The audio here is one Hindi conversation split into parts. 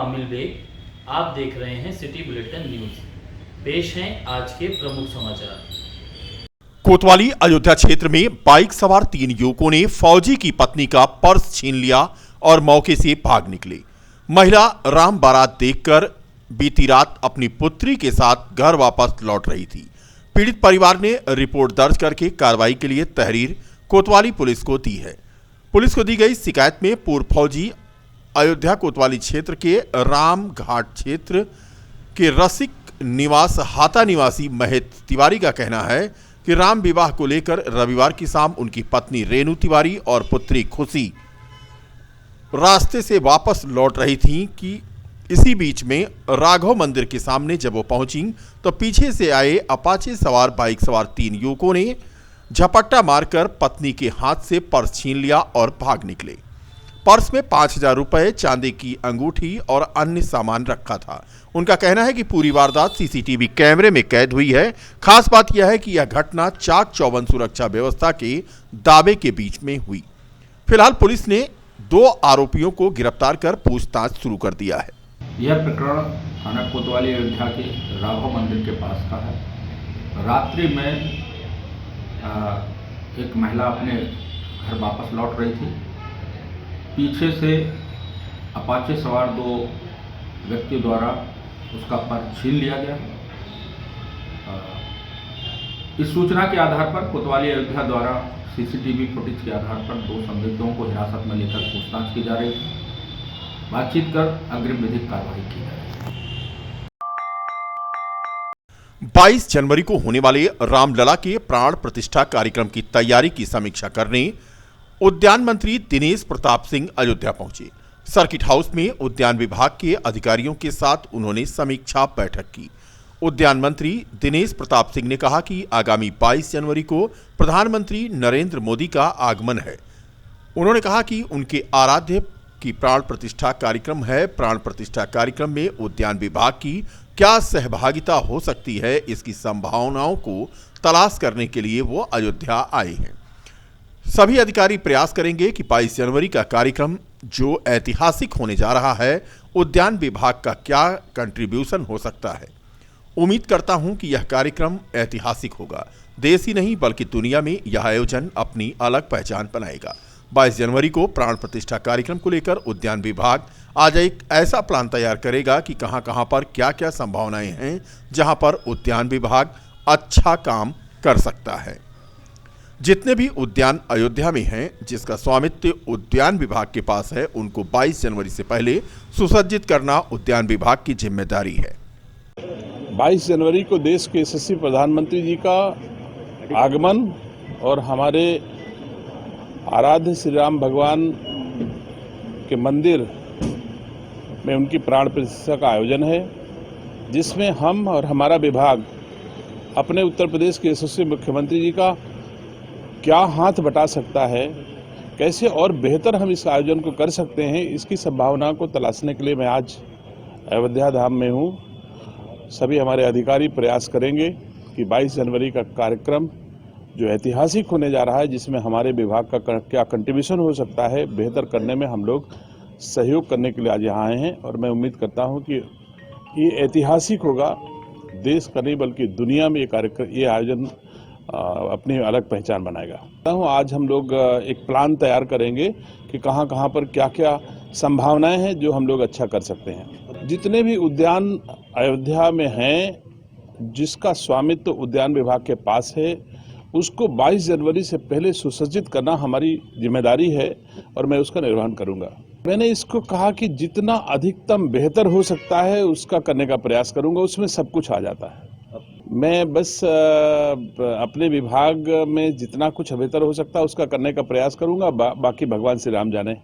कामिल बेग। आप देख रहे हैं सिटी बुलेटिन न्यूज। पेश हैं आज के प्रमुख समाचार। कोतवाली अयोध्या क्षेत्र में बाइक सवार 3 युवकों ने फौजी की पत्नी का पर्स छीन लिया और मौके से भाग निकले। महिला राम बारात देखकर बीती रात अपनी पुत्री के साथ घर वापस लौट रही थी। पीड़ित परिवार ने रिपोर्ट दर्ज करके कार्रवाई के लिए तहरीर कोतवाली पुलिस को दी है। पुलिस को दी गई शिकायत में पूर्व फौजी अयोध्या कोतवाली क्षेत्र के राम घाट क्षेत्र के रसिक निवास हाता निवासी महेश तिवारी का कहना है कि राम विवाह को लेकर रविवार की शाम उनकी पत्नी रेणु तिवारी और पुत्री खुशी रास्ते से वापस लौट रही थीं कि इसी बीच में राघव मंदिर के सामने जब वो पहुंची तो पीछे से आए अपाचे सवार बाइक सवार 3 युवकों ने झपट्टा मारकर पत्नी के हाथ से पर्स छीन लिया और भाग निकले। पर्स में 5,000 रुपए, चांदी की अंगूठी और अन्य सामान रखा था। उनका कहना है कि पूरी वारदात सीसीटीवी कैमरे में कैद हुई है। खास बात यह है कि यह घटना चाक चौबंद सुरक्षा व्यवस्था के दावे के बीच में हुई। फिलहाल पुलिस ने 2 आरोपियों को गिरफ्तार कर पूछताछ शुरू कर दिया है। यह प्रकरण थाना कोतवाली अयोध्या के राघव मंदिर के पास का है। रात्रि में एक महिला अपने घर वापस लौट रही थी। पीछे से अपाचे सवार 2 व्यक्तियों द्वारा उसका पर्स छीन लिया गया। इस सूचना के आधार पर कोतवाली अयोध्या द्वारा सीसीटीवी फुटेज के आधार पर 2 संदिग्धों को हिरासत में लेकर पूछताछ की जा रही है। बातचीत कर अग्रिम विधिक कार्रवाई की जा रही है। 22 जनवरी को होने वाले रामलला के प्राण प्रतिष्ठा कार्यक्रम की तैयारी की समीक्षा करने उद्यान मंत्री दिनेश प्रताप सिंह अयोध्या पहुंचे। सर्किट हाउस में उद्यान विभाग के अधिकारियों के साथ उन्होंने समीक्षा बैठक की। उद्यान मंत्री दिनेश प्रताप सिंह ने कहा कि आगामी 22 जनवरी को प्रधानमंत्री नरेंद्र मोदी का आगमन है। उन्होंने कहा कि उनके आराध्य की प्राण प्रतिष्ठा कार्यक्रम है। प्राण प्रतिष्ठा कार्यक्रम में उद्यान विभाग की क्या सहभागिता हो सकती है, इसकी संभावनाओं को तलाश करने के लिए वो अयोध्या आए हैं। सभी अधिकारी प्रयास करेंगे कि 22 जनवरी का कार्यक्रम जो ऐतिहासिक होने जा रहा है, उद्यान विभाग का क्या कंट्रीब्यूशन हो सकता है। उम्मीद करता हूं कि यह कार्यक्रम ऐतिहासिक होगा। देश ही नहीं बल्कि दुनिया में यह आयोजन अपनी अलग पहचान बनाएगा। 22 जनवरी को प्राण प्रतिष्ठा कार्यक्रम को लेकर उद्यान विभाग आज एक ऐसा प्लान तैयार करेगा कि कहां पर क्या क्या संभावनाएं हैं जहां पर उद्यान विभाग अच्छा काम कर सकता है। जितने भी उद्यान अयोध्या में हैं जिसका स्वामित्व उद्यान विभाग के पास है, उनको 22 जनवरी से पहले सुसज्जित करना उद्यान विभाग की जिम्मेदारी है। 22 जनवरी को देश के यशस्वी प्रधानमंत्री जी का आगमन और हमारे आराध्य श्री राम भगवान के मंदिर में उनकी प्राण प्रतिष्ठा का आयोजन है, जिसमें हम और हमारा विभाग अपने उत्तर प्रदेश के यशस्वी मुख्यमंत्री जी का क्या हाथ बटा सकता है, कैसे और बेहतर हम इस आयोजन को कर सकते हैं, इसकी संभावना को तलाशने के लिए मैं आज अयोध्या धाम में हूँ। सभी हमारे अधिकारी प्रयास करेंगे कि 22 जनवरी का कार्यक्रम जो ऐतिहासिक होने जा रहा है, जिसमें हमारे विभाग का क्या कंट्रीब्यूशन हो सकता है, बेहतर करने में हम लोग सहयोग करने के लिए आज यहाँ आए हैं। और मैं उम्मीद करता हूँ कि ये ऐतिहासिक होगा। देश का नहीं बल्कि दुनिया में ये आयोजन अपनी अलग पहचान बनाएगा। आज हम लोग एक प्लान तैयार करेंगे कि कहाँ पर क्या क्या संभावनाएं हैं जो हम लोग अच्छा कर सकते हैं। जितने भी उद्यान अयोध्या में हैं जिसका स्वामित्व उद्यान विभाग के पास है, उसको 22 जनवरी से पहले सुसज्जित करना हमारी जिम्मेदारी है और मैं उसका निर्वहन करूंगा। मैंने इसको कहा कि जितना अधिकतम बेहतर हो सकता है उसका करने का प्रयास करूंगा। उसमें सब कुछ आ जाता है। मैं बस अपने विभाग में जितना कुछ बेहतर हो सकता है उसका करने का प्रयास करूंगा। बाकी भगवान श्री राम जाने।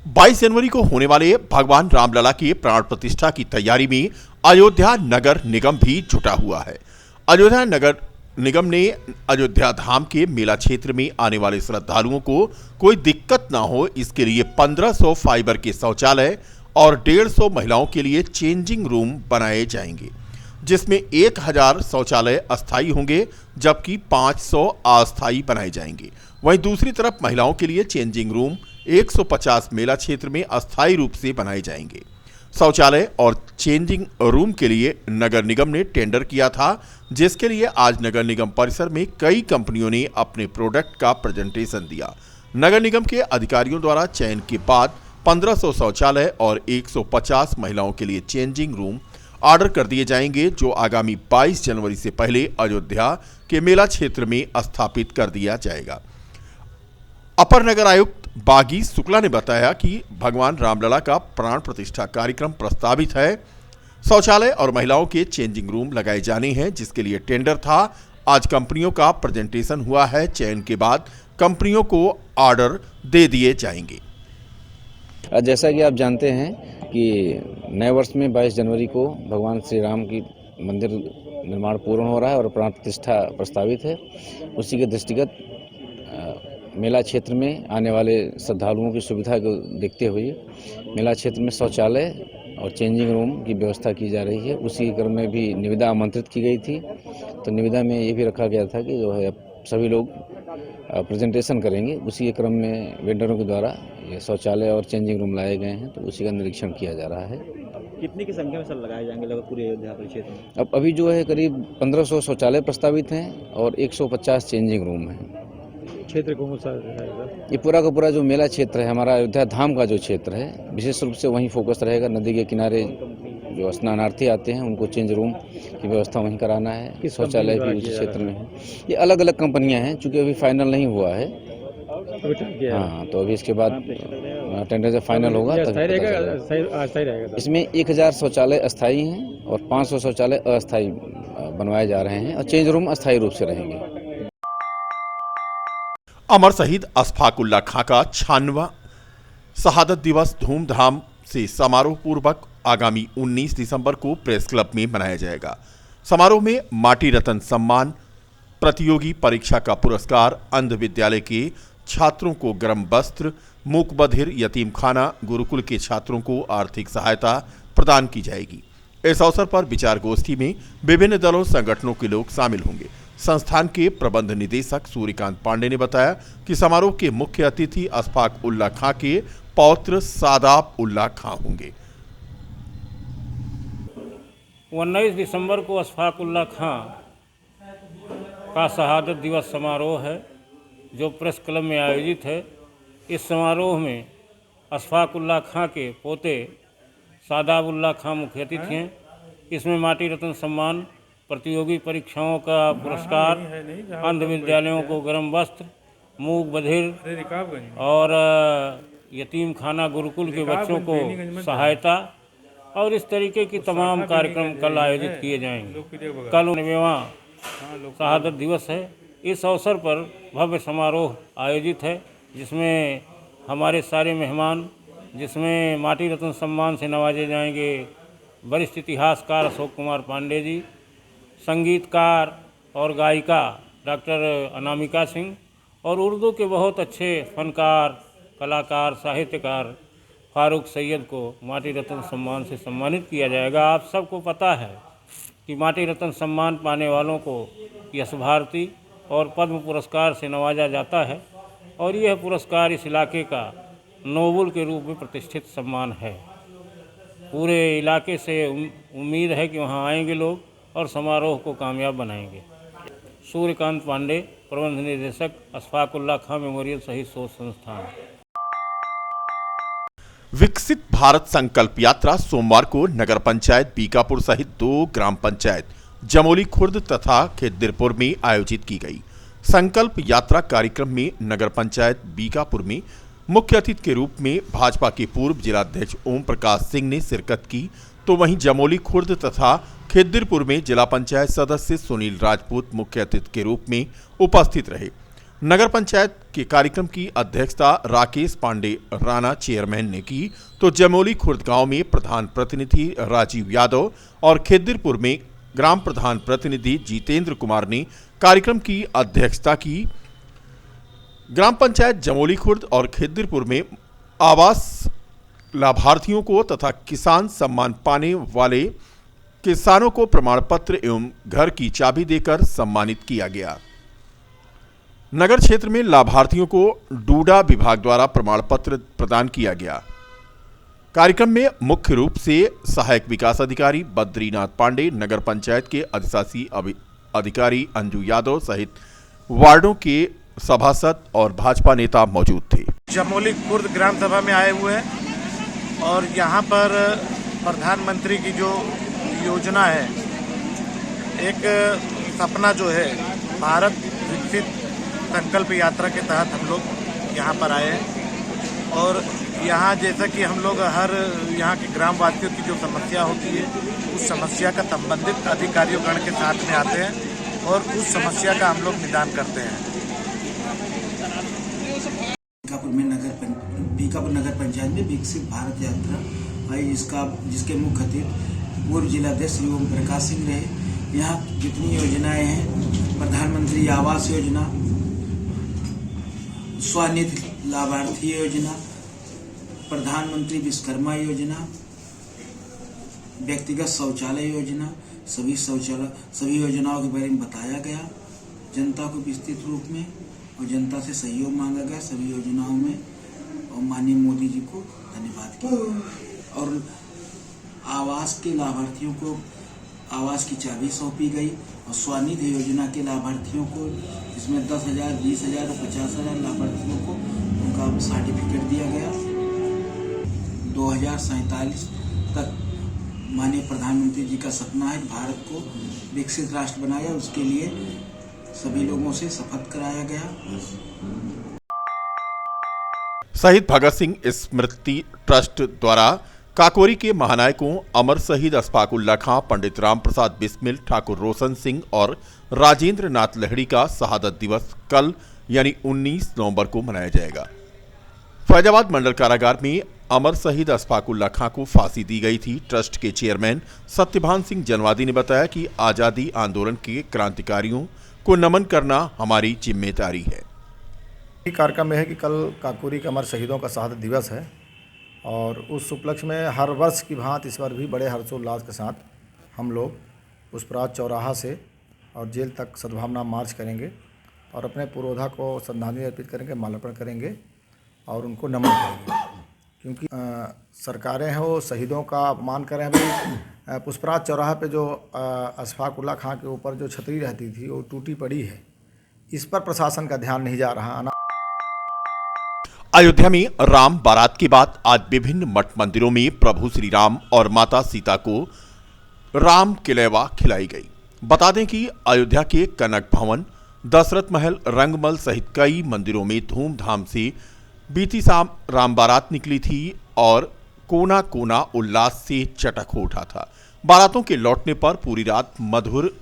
22 जनवरी को होने वाले भगवान रामलला की प्राण प्रतिष्ठा की तैयारी में अयोध्या नगर निगम भी जुटा हुआ है। अयोध्या नगर निगम ने अयोध्या धाम के मेला क्षेत्र में आने वाले श्रद्धालुओं को कोई दिक्कत ना हो, इसके लिए 1500 फाइबर के शौचालय और 150 महिलाओं के लिए चेंजिंग रूम बनाए जाएंगे, जिसमें 1000 शौचालय अस्थायी होंगे जबकि 500 अस्थायी बनाए जाएंगे। वहीं दूसरी तरफ महिलाओं के लिए चेंजिंग रूम 150 मेला क्षेत्र में अस्थायी रूप से बनाए जाएंगे। शौचालय और चेंजिंग रूम के लिए नगर निगम ने टेंडर किया था, जिसके लिए आज नगर निगम परिसर में कई कंपनियों ने अपने प्रोडक्ट का प्रेजेंटेशन दिया। नगर निगम के अधिकारियों द्वारा चयन के बाद 1500 शौचालय और 150 महिलाओं के लिए चेंजिंग रूम ऑर्डर कर दिए जाएंगे, जो आगामी 22 जनवरी से पहले अयोध्या के मेला क्षेत्र में स्थापित कर दिया जाएगा। अपर नगर आयुक्त बागी शुक्ला ने बताया कि भगवान रामलला का प्राण प्रतिष्ठा कार्यक्रम प्रस्तावित है। शौचालय और महिलाओं के चेंजिंग रूम लगाए जाने हैं, जिसके लिए टेंडर था। आज कंपनियों का प्रेजेंटेशन हुआ है। चयन के बाद कंपनियों को ऑर्डर दे दिए जाएंगे। जैसा कि आप जानते हैं कि नए वर्ष में 22 जनवरी को भगवान श्री राम की मंदिर निर्माण पूर्ण हो रहा है और प्राण प्रतिष्ठा प्रस्तावित है। उसी के दृष्टिगत मेला क्षेत्र में आने वाले श्रद्धालुओं की सुविधा को देखते हुए मेला क्षेत्र में शौचालय और चेंजिंग रूम की व्यवस्था की जा रही है। उसी क्रम में भी निविदा आमंत्रित की गई थी, तो निविदा में ये भी रखा गया था कि जो है सभी लोग प्रेजेंटेशन करेंगे। उसी के क्रम में वेंडरों के द्वारा ये शौचालय और चेंजिंग रूम लाए गए हैं, तो उसी का निरीक्षण किया जा रहा है। कितनी की संख्या में सर लगाए जाएंगे लगभग पूरे अयोध्या परिक्षेत्र में? अब अभी जो है करीब 1500 शौचालय प्रस्तावित हैं और 150 चेंजिंग रूम हैं। क्षेत्र कौन सा रहेगा? ये पूरा का पूरा जो मेला क्षेत्र है हमारा अयोध्या धाम का जो क्षेत्र है, विशेष रूप से वहीं फोकस रहेगा। नदी के किनारे जो स्नानार्थी आते हैं उनको चेंज रूम की व्यवस्था वहीं कराना है। शौचालय भी उस क्षेत्र में है। ये अलग अलग कंपनियां हैं, चूँकि अभी फाइनल नहीं हुआ है। हाँ, तो अभी इसके बाद टेंडर जब फाइनल होगा तब इसमें 1000 शौचालय अस्थायी हैं और 500 शौचालय अस्थायी बनवाए जा रहे हैं और चेंज रूम अस्थायी रूप से रहेंगे। अमर शहीद अशफाक उल्ला खां का 96वां शहादत दिवस धूमधाम से समारोह पूर्वक आगामी 19 दिसंबर को प्रेस क्लब में मनाया जाएगा। समारोह में माटी रत्न सम्मान, प्रतियोगी परीक्षा का पुरस्कार, अंध विद्यालय के छात्रों को गर्म वस्त्र, मूक बधिर यतीम खाना, गुरुकुल के छात्रों को आर्थिक सहायता प्रदान की जाएगी। इस अवसर पर विचार गोष्ठी में विभिन्न दलों संगठनों के लोग शामिल होंगे। संस्थान के प्रबंध निदेशक सूर्यकांत पांडे ने बताया कि समारोह के मुख्य अतिथि अशफाक उल्ला खां के पौत्र सादाब उल्ला खां होंगे। 19 दिसंबर को अशफाक उल्ला खां का शहादत दिवस समारोह है, जो प्रेस क्लब में आयोजित है। इस समारोह में अशफाक उल्ला खां के पोते सादाब उल्ला खां मुख्य अतिथि हैं। इसमें माटी रत्न सम्मान, प्रतियोगी परीक्षाओं का पुरस्कार, अंध विद्यालयों को गर्म वस्त्र, मूक बधिर और यतीम खाना, गुरुकुल के बच्चों को सहायता और इस तरीके की तमाम कार्यक्रम कल आयोजित किए जाएंगे। कल 90वां शहादत दिवस है। इस अवसर पर भव्य समारोह आयोजित है, जिसमें हमारे सारे मेहमान, जिसमें माटी रत्न सम्मान से नवाजे जाएंगे वरिष्ठ इतिहासकार अशोक कुमार पांडे जी, संगीतकार और गायिका डॉक्टर अनामिका सिंह और उर्दू के बहुत अच्छे फनकार, कलाकार, साहित्यकार फारूक सैयद को माटी रत्न सम्मान से सम्मानित किया जाएगा। आप सबको पता है कि माटी रत्न सम्मान पाने वालों को यश भारती और पद्म पुरस्कार से नवाजा जाता है और यह पुरस्कार इस इलाके का नोबल के रूप में प्रतिष्ठित सम्मान है। पूरे इलाके से उम्मीद है कि वहाँ आएंगे लोग और समारोह को कामयाब बनाएंगे। सूर्यकांत पांडे, प्रबंध निदेशक, अशफाक उल्ला खां मेमोरियल शहीद शोध संस्थान। विकसित भारत संकल्प यात्रा सोमवार को नगर पंचायत बीकापुर सहित 2 ग्राम पंचायत जमोली खुर्द तथा खिद्दिरपुर में आयोजित की गई। संकल्प यात्रा कार्यक्रम में नगर पंचायत बीकापुर में मुख्य अतिथि के रूप में भाजपा के पूर्व जिलाध्यक्ष ओम प्रकाश सिंह ने शिरकत की, तो वहीं जमोली खुर्द तथा खिद्दिरपुर में जिला पंचायत सदस्य सुनील राजपूत मुख्य अतिथि के रूप में उपस्थित रहे। नगर पंचायत के कार्यक्रम की अध्यक्षता राकेश पांडे राणा चेयरमैन ने की, तो जमोली खुर्द गांव में प्रधान प्रतिनिधि राजीव यादव और खिद्दिरपुर में ग्राम प्रधान प्रतिनिधि जितेंद्र कुमार ने कार्यक्रम की अध्यक्षता की। ग्राम पंचायत जमोली खुर्द और खिद्दिरपुर में आवास लाभार्थियों को तथा किसान सम्मान पाने वाले किसानों को प्रमाण पत्र एवं घर की चाबी देकर सम्मानित किया गया। नगर क्षेत्र में लाभार्थियों को डूडा विभाग द्वारा प्रमाण पत्र प्रदान किया गया। कार्यक्रम में मुख्य रूप से सहायक विकास अधिकारी बद्रीनाथ पांडे, नगर पंचायत के अधिशासी अधिकारी अंजू यादव सहित वार्डों के सभासद और भाजपा नेता मौजूद थे। जमोली खुर्द ग्राम सभा में आए हुए हैं और यहाँ पर प्रधानमंत्री की जो योजना है, एक सपना जो है भारत विकसित संकल्प यात्रा के तहत हम लोग यहाँ पर आए हैं। और यहाँ जैसा कि हम लोग हर यहाँ के ग्रामवासियों की जो समस्या होती है, उस समस्या का संबंधित अधिकारियों गण के साथ में आते हैं और उस समस्या का हम लोग निदान करते हैं। बीकापुर नगर पंचायत में विकसित भारत यात्रा आई, जिसके मुख्य अतिथि पूर्व जिलाध्यक्ष ओम प्रकाश सिंह रहे। यहाँ जितनी योजनाएं हैं, प्रधानमंत्री आवास योजना, स्वनिधि लाभार्थी योजना, प्रधानमंत्री विश्वकर्मा योजना, व्यक्तिगत शौचालय योजना, सभी योजनाओं के बारे में बताया गया जनता को विस्तृत रूप में, और जनता से सहयोग मांगा गया सभी योजनाओं में। और माननीय मोदी जी को धन्यवाद किया। और आवास के लाभार्थियों को आवास की चाबी सौंपी गई और स्वनिधि योजना के लाभार्थियों को, इसमें 10,000, 20,000 और 50,000 लाभार्थियों को उनका सर्टिफिकेट दिया गया। 2047 तक माननीय प्रधानमंत्री जी का सपना है भारत को विकसित राष्ट्र बनाया, उसके लिए सभी लोगों से शपथ कराया गया। शहीद भगत सिंह स्मृति ट्रस्ट द्वारा काकोरी के महानायकों अमर शहीद अशफाक उल्लाह खां, पंडित राम प्रसाद बिस्मिल, ठाकुर रोशन सिंह और राजेंद्र नाथ लहड़ी का शहादत दिवस कल यानी 19 नवंबर को मनाया जाएगा। फैजाबाद मंडल कारागार में अमर शहीद अशफाक उल्लाह खां को फांसी दी गई थी। ट्रस्ट के चेयरमैन सत्यभान सिंह जनवादी ने बताया कि आजादी आंदोलन के क्रांतिकारियों को नमन करना हमारी जिम्मेदारी है। कार्यक्रम में है कि कल काकोरी के अमर शहीदों का शहादत दिवस है और उस उपलक्ष्य में हर वर्ष की भांति इस बार भी बड़े हर्षोल्लास के साथ हम लोग पुष्पराज चौराहा से और जेल तक सद्भावना मार्च करेंगे और अपने पुरोधा को श्रद्धांजलि अर्पित करेंगे, माल्यार्पण करेंगे और उनको नमन करेंगे। क्योंकि सरकारें हैं वो शहीदों का अपमान कर रहे हैं। भाई पुष्पराज चौराहा पे जो अशफाक उल्लाह खां के ऊपर जो छतरी रहती थी वो टूटी पड़ी है, इस पर प्रशासन का ध्यान नहीं जा रहा। अयोध्या में राम बारात के बाद आज विभिन्न मठ मंदिरों में प्रभु श्री राम और माता सीता को राम किलेवा खिलाई गई। बता दें कि अयोध्या के कनक भवन, दशरथ महल, रंगमल सहित कई मंदिरों में धूमधाम से बीती शाम राम बारात निकली थी और कोना कोना उल्लास से चटक हो उठा था। बारातों के लौटने पर पूरी रात मधुर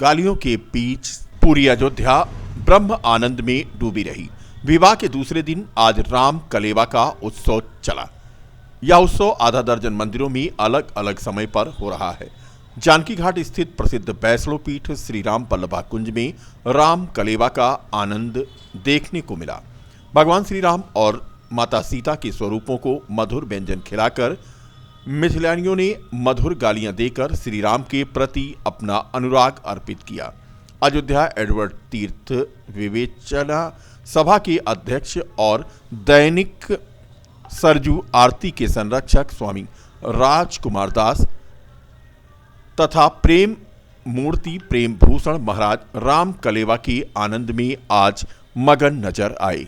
गालियों के बीच पूरी अयोध्या ब्रह्म आनंद में डूबी रही। विवाह के दूसरे दिन आज राम कलेवा का उत्सव चला। यह उत्सव आधा दर्जन मंदिरों में अलग अलग समय पर हो रहा है। जानकी घाट स्थित प्रसिद्ध वैष्णो पीठ श्री राम बल्लभा कुंज में राम कलेवा का आनंद देखने को मिला। भगवान श्री राम और माता सीता के स्वरूपों को मधुर व्यंजन खिलाकर मिथिलानियों ने मधुर गालियां देकर श्री राम के प्रति अपना अनुराग अर्पित किया। अयोध्या एडवर्ड तीर्थ विवेचना सभा के अध्यक्ष और दैनिक सरजू आरती के संरक्षक स्वामी राजकुमार दास तथा प्रेम मूर्ति प्रेम भूषण महाराज राम कलेवा के आनंद में आज मगन नजर आए।